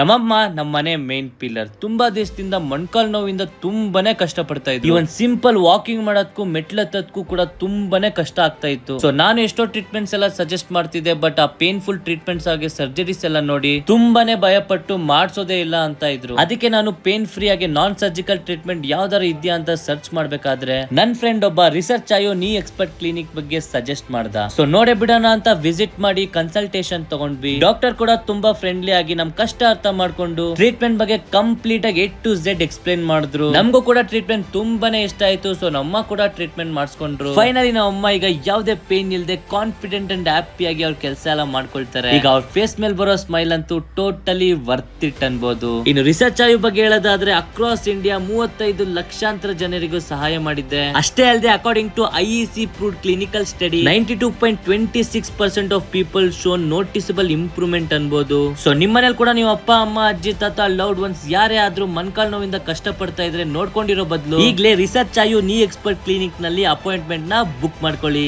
ನಮ್ಮಮ್ಮ ನಮ್ಮ ಮನೆ ಮೇನ್ ಪಿಲ್ಲರ್. ತುಂಬಾ ದಿವಸದಿಂದ ಮೊಣಕಾಲ್ ನೋವಿಂದ ತುಂಬಾನೇ ಕಷ್ಟ ಪಡ್ತಾ ಇದ್ರು. ಇವನ್ ಸಿಂಪಲ್ ವಾಕಿಂಗ್ ಮಾಡೋದಕ್ಕೂ ಮೆಟ್ಲತ್ತದಕ್ಕೂ ಕೂಡ ತುಂಬಾನೇ ಕಷ್ಟ ಆಗ್ತಾ ಇತ್ತು. ಸೊ ನಾನು ಎಷ್ಟೋ ಟ್ರೀಟ್ಮೆಂಟ್ಸ್ ಎಲ್ಲ ಸಜೆಸ್ಟ್ ಮಾಡ್ತಿದ್ದೆ, ಬಟ್ ಆ ಪೇನ್ಫುಲ್ ಟ್ರೀಟ್ಮೆಂಟ್ಸ್ ಆಗಿ ಸರ್ಜರೀಸ್ ಎಲ್ಲ ನೋಡಿ ತುಂಬಾನೇ ಭಯಪಟ್ಟು ಮಾಡ್ಸೋದೇ ಇಲ್ಲ ಅಂತ ಇದ್ರು. ಅದಕ್ಕೆ ನಾನು ಪೇನ್ ಫ್ರೀ ಆಗಿ ನಾನ್ ಸರ್ಜಿಕಲ್ ಟ್ರೀಟ್ಮೆಂಟ್ ಯಾವ್ದಾರು ಇದೆಯಾ ಅಂತ ಸರ್ಚ್ ಮಾಡ್ಬೇಕಾದ್ರೆ ನನ್ ಫ್ರೆಂಡ್ ಒಬ್ಬ ರಿಸರ್ಚ್ ಆಯೋ ನೀ ಎಕ್ಸ್ಪರ್ಟ್ ಕ್ಲಿನಿಕ್ ಬಗ್ಗೆ ಸಜೆಸ್ಟ್ ಮಾಡ್ದ. ಸೊ ನೋಡೇ ಬಿಡೋಣ ಅಂತ ವಿಸಿಟ್ ಮಾಡಿ ಕನ್ಸಲ್ಟೇಷನ್ ತಗೊಂಡ್ವಿ. ಡಾಕ್ಟರ್ ಕೂಡ ತುಂಬಾ ಫ್ರೆಂಡ್ಲಿ ಆಗಿ ನಮ್ ಕಷ್ಟ ಮಾಡ್ಕೊಂಡು ಟ್ರೀಟ್ಮೆಂಟ್ ಬಗ್ಗೆ ಕಂಪ್ಲೀಟ್ ಆಗಿ A to Z ಎಕ್ಸ್ಪ್ಲೇನ್ ಮಾಡಿದ್ರು. ನಮಗೂ ಕೂಡ ಟ್ರೀಟ್ಮೆಂಟ್ ತುಂಬಾನೇ ಇಷ್ಟ ಆಯ್ತು. ಸೊ ನಮ್ಮ ಕೂಡ ಟ್ರೀಟ್ಮೆಂಟ್ ಮಾಡಿಸ್ಕೊಂಡ್ರು. ಫೈನಲಿ ನಮ್ಮ ಅಮ್ಮ ಈಗ ಯಾವ್ದೇ ಪೇನ್ ಇಲ್ಲದೆ ಕಾನ್ಫಿಡೆಂಟ್ ಅಂಡ್ ಹ್ಯಾಪಿ ಆಗಿ ಅವ್ರ ಕೆಲಸ ಎಲ್ಲ ಮಾಡ್ಕೊಳ್ತಾರೆ. ಈಗ ಅವ್ರ ಫೇಸ್ ಮೇಲೆ ಬರೋ ಸ್ಮೈಲ್ ಅಂತೂ ಟೋಟಲಿ ವರ್ತ್ ಇಟ್ ಅನ್ಬೋದು. ಇನ್ನು ರಿಸರ್ಚ್ ಆಯು ಬಗ್ಗೆ ಹೇಳೋದಾದ್ರೆ ಅಕ್ರಾಸ್ ಇಂಡಿಯಾ 35 ಲಕ್ಷಾಂತರ ಜನರಿಗೂ ಸಹಾಯ ಮಾಡಿದೆ. ಅಷ್ಟೇ ಅಲ್ಲದೆ according to IEC proved clinical study 92.26% of people show noticeable improvement ಅನ್ಬೋದು. ಸೊ ನಿಮ್ಮನೇಲಿ ಕೂಡ ನೀವು ಅಪ್ಪ ಅಮ್ಮ ಅಜ್ಜಿ ತಾತ ಲವ್ಡ್ ಒನ್ಸ್ ಯಾರೇ ಆದ್ರೂ ಮೊಣಕಾಲ್ ನೋವಿಂದ ಕಷ್ಟ ಪಡ್ತಾ ಇದ್ರೆ ನೋಡ್ಕೊಂಡಿರೋ ಬದಲು ಈಗಲೇ ರಿಸರ್ಚ್ ಆಯು ನೀ ಎಕ್ಸ್ಪರ್ಟ್ ಕ್ಲಿನಿಕ್ ನಲ್ಲಿ ಅಪಾಯಿಂಟ್ಮೆಂಟ್ ನ ಬುಕ್ ಮಾಡ್ಕೊಳ್ಳಿ.